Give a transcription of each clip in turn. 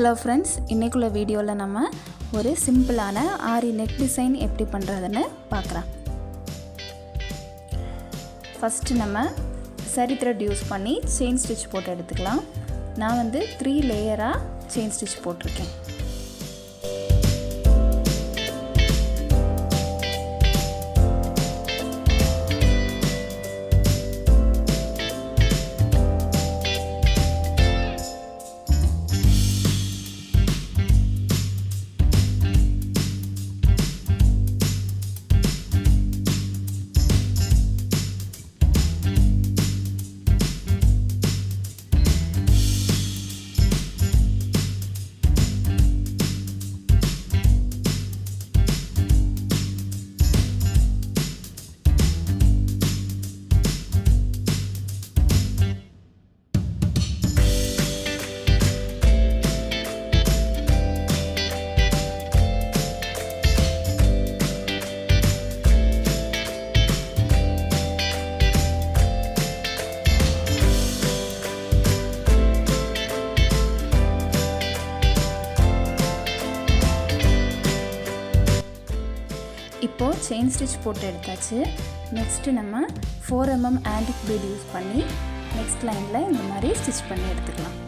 Hello friends, இன்றைக்குள்ள வீடியோவில் நம்ம ஒரு சிம்பிளான ஆரி நெக் டிசைன் எப்படி பண்ணுறதுன்னு பார்க்கலாம். ஃபஸ்ட்டு நம்ம சரி த்ரெட் யூஸ் பண்ணி செயின் ஸ்டிச் போட்டு எடுத்துக்கலாம். நான் 3 லேயராக செயின் ஸ்டிச் போட்டிருக்கேன். இப்போது செயின் ஸ்டிச் போட்டு எடுத்தாச்சு. நெக்ஸ்ட்டு நம்ம 4 mm ஆன்டிக் பீட் யூஸ் பண்ணி நெக்ஸ்ட் லைனில் இந்த மாதிரி ஸ்டிச் பண்ணி எடுத்துக்கலாம்.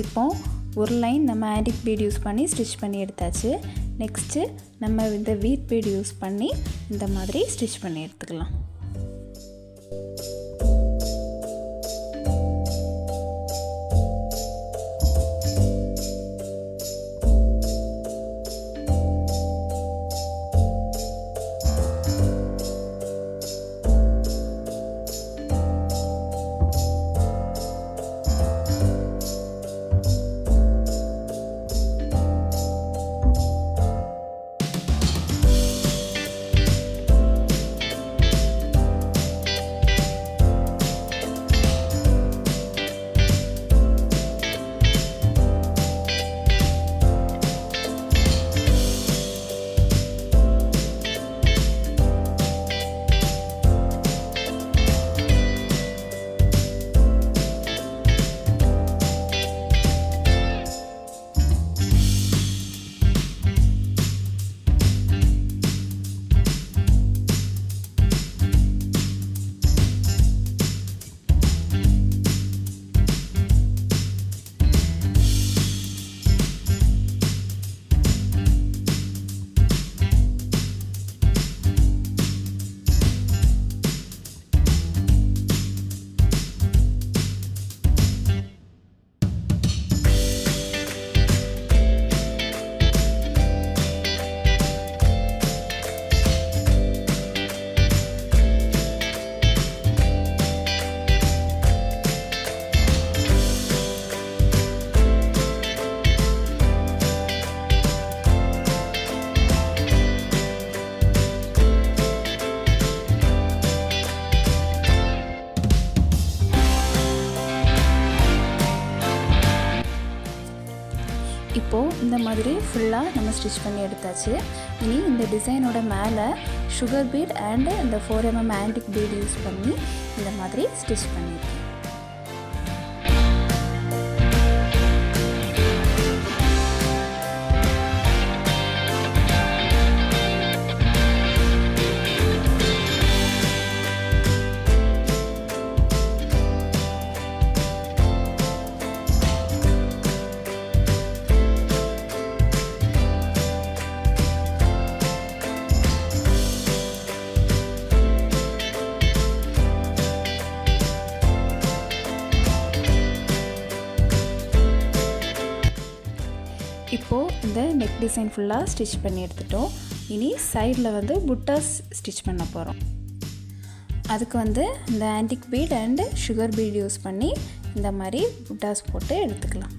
இப்போ ஒரு லைன் நம்ம ஆன்டிக் பீட் யூஸ் பண்ணி ஸ்டிச் பண்ணி எடுத்தாச்சு. நெக்ஸ்ட்டு நம்ம இந்த வீட் பீட் யூஸ் பண்ணி இந்த மாதிரி ஸ்டிச் பண்ணி எடுத்துக்கலாம். இப்போது இந்த மாதிரி ஃபுல்லாக நம்ம ஸ்டிச் பண்ணி எடுத்தாச்சு. இனி இந்த டிசைனோட மேலே சுகர் பீட் அண்டு இந்த 4 mm ஆன்டிக் பீட் யூஸ் பண்ணி இந்த மாதிரி ஸ்டிச் பண்ணியிருக்கேன். இப்போது இந்த நெக் டிசைன் ஃபுல்லாக ஸ்டிச் பண்ணி எடுத்துட்டோம். இனி சைடில் வந்து புட்டாஸ் ஸ்டிச் பண்ண போகிறோம். அதுக்கு வந்து இந்த antique beat and sugar beat use பண்ணி இந்த மாதிரி புட்டாஸ் போட்டு எடுத்துக்கலாம்.